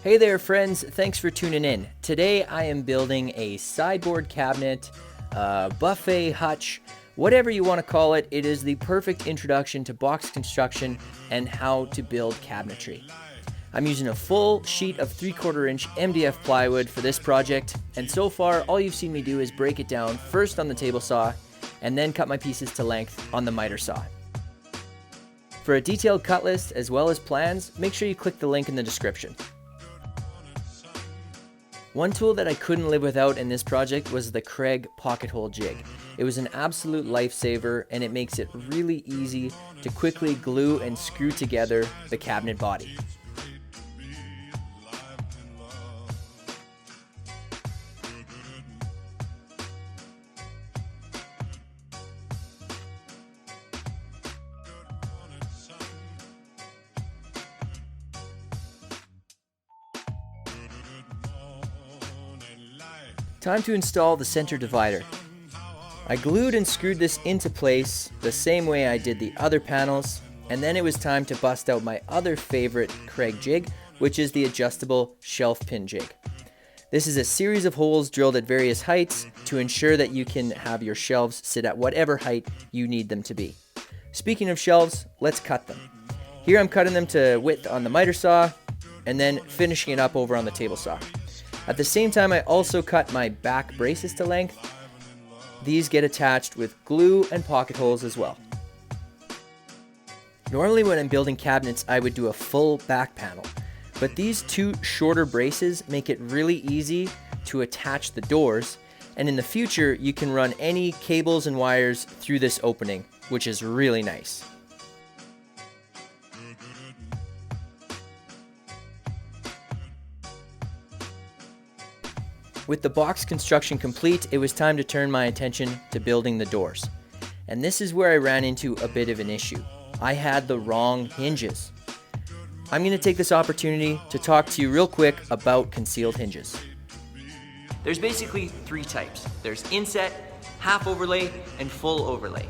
Hey there friends, thanks for tuning in. Today I am building a sideboard cabinet, buffet hutch, whatever you want to call it. It is the perfect introduction to box construction and how to build cabinetry. I'm using a full sheet of 3/4 inch MDF plywood for this project, and so far all you've seen me do is break it down first on the table saw and then cut my pieces to length on the miter saw. For a detailed cut list as well as plans, make sure you click the link in the description. One tool that I couldn't live without in this project was the Kreg pocket hole jig. It was an absolute lifesaver, and it makes it really easy to quickly glue and screw together the cabinet body. Time to install the center divider. I glued and screwed this into place the same way I did the other panels, and then it was time to bust out my other favorite Kreg jig, which is the adjustable shelf pin jig. This is a series of holes drilled at various heights to ensure that you can have your shelves sit at whatever height you need them to be. Speaking of shelves, let's cut them. Here I'm cutting them to width on the miter saw and then finishing it up over on the table saw. At the same time, I also cut my back braces to length. These get attached with glue and pocket holes as well. Normally when I'm building cabinets, I would do a full back panel, but these two shorter braces make it really easy to attach the doors, and in the future, you can run any cables and wires through this opening, which is really nice. With the box construction complete, it was time to turn my attention to building the doors. And this is where I ran into a bit of an issue. I had the wrong hinges. I'm going to take this opportunity to talk to you real quick about concealed hinges. There's basically three types. There's inset, half overlay, and full overlay.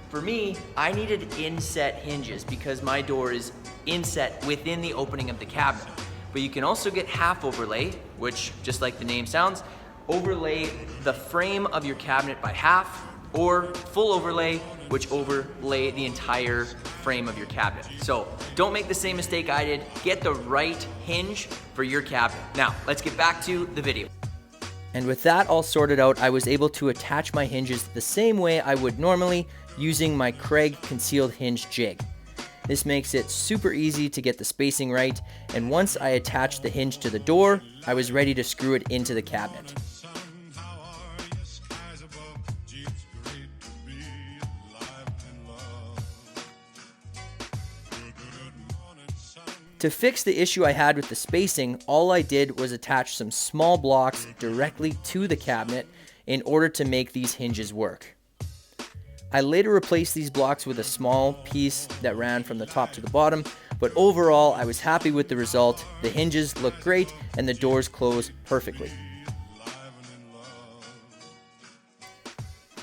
For me, I needed inset hinges because my door is inset within the opening of the cabinet. But you can also get half overlay, which, just like the name sounds, overlay the frame of your cabinet by half, or full overlay, which overlay the entire frame of your cabinet. So don't make the same mistake I did. Get the right hinge for your cabinet. Now, let's get back to the video. And with that all sorted out, I was able to attach my hinges the same way I would normally using my Kreg concealed hinge jig. This makes it super easy to get the spacing right, and once I attached the hinge to the door, I was ready to screw it into the cabinet. To fix the issue I had with the spacing, all I did was attach some small blocks directly to the cabinet in order to make these hinges work. I later replaced these blocks with a small piece that ran from the top to the bottom, but overall I was happy with the result. The hinges look great and the doors close perfectly.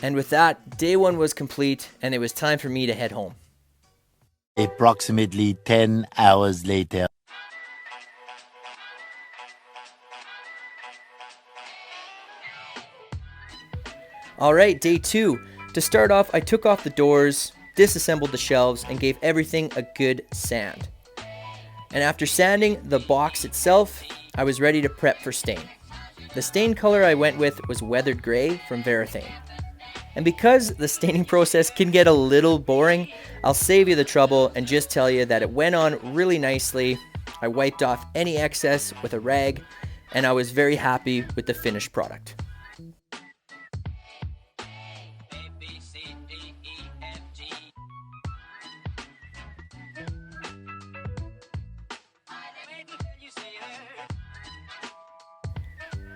And with that, day one was complete and it was time for me to head home. Approximately 10 hours later. Alright, day two. To start off, I took off the doors, disassembled the shelves, and gave everything a good sand. And after sanding the box itself, I was ready to prep for stain. The stain color I went with was Weathered Gray from Varathane. And because the staining process can get a little boring, I'll save you the trouble and just tell you that it went on really nicely. I wiped off any excess with a rag, and I was very happy with the finished product.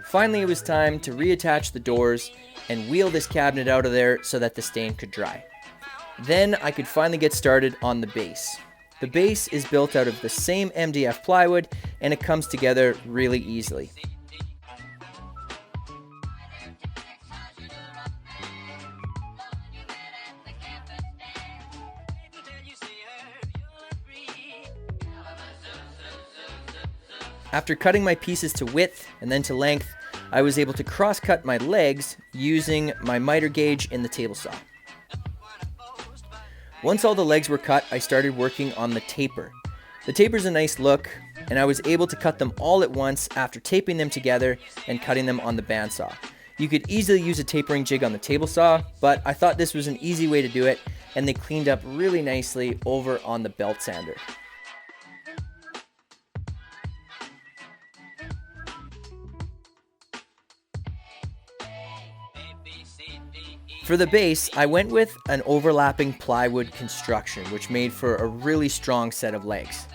Finally, it was time to reattach the doors and wheel this cabinet out of there so that the stain could dry. Then I could finally get started on the base. The base is built out of the same MDF plywood and it comes together really easily. After cutting my pieces to width and then to length, I was able to cross-cut my legs using my miter gauge in the table saw. Once all the legs were cut, I started working on the taper. The taper's a nice look, and I was able to cut them all at once after taping them together and cutting them on the bandsaw. You could easily use a tapering jig on the table saw, but I thought this was an easy way to do it, and they cleaned up really nicely over on the belt sander. For the base, I went with an overlapping plywood construction, which made for a really strong set of legs.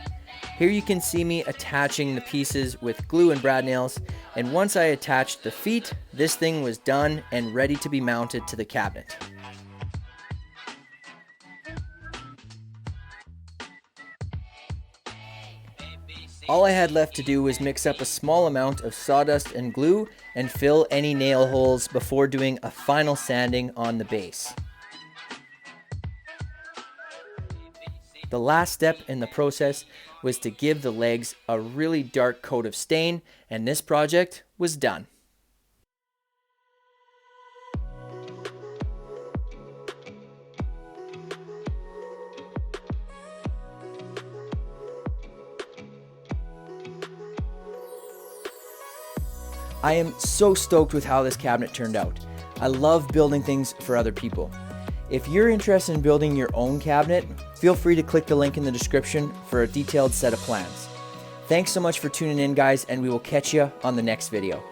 Here you can see me attaching the pieces with glue and brad nails, and once I attached the feet, this thing was done and ready to be mounted to the cabinet. All I had left to do was mix up a small amount of sawdust and glue and fill any nail holes before doing a final sanding on the base. The last step in the process was to give the legs a really dark coat of stain, and this project was done. I am so stoked with how this cabinet turned out. I love building things for other people. If you're interested in building your own cabinet, feel free to click the link in the description for a detailed set of plans. Thanks so much for tuning in, guys, and we will catch you on the next video.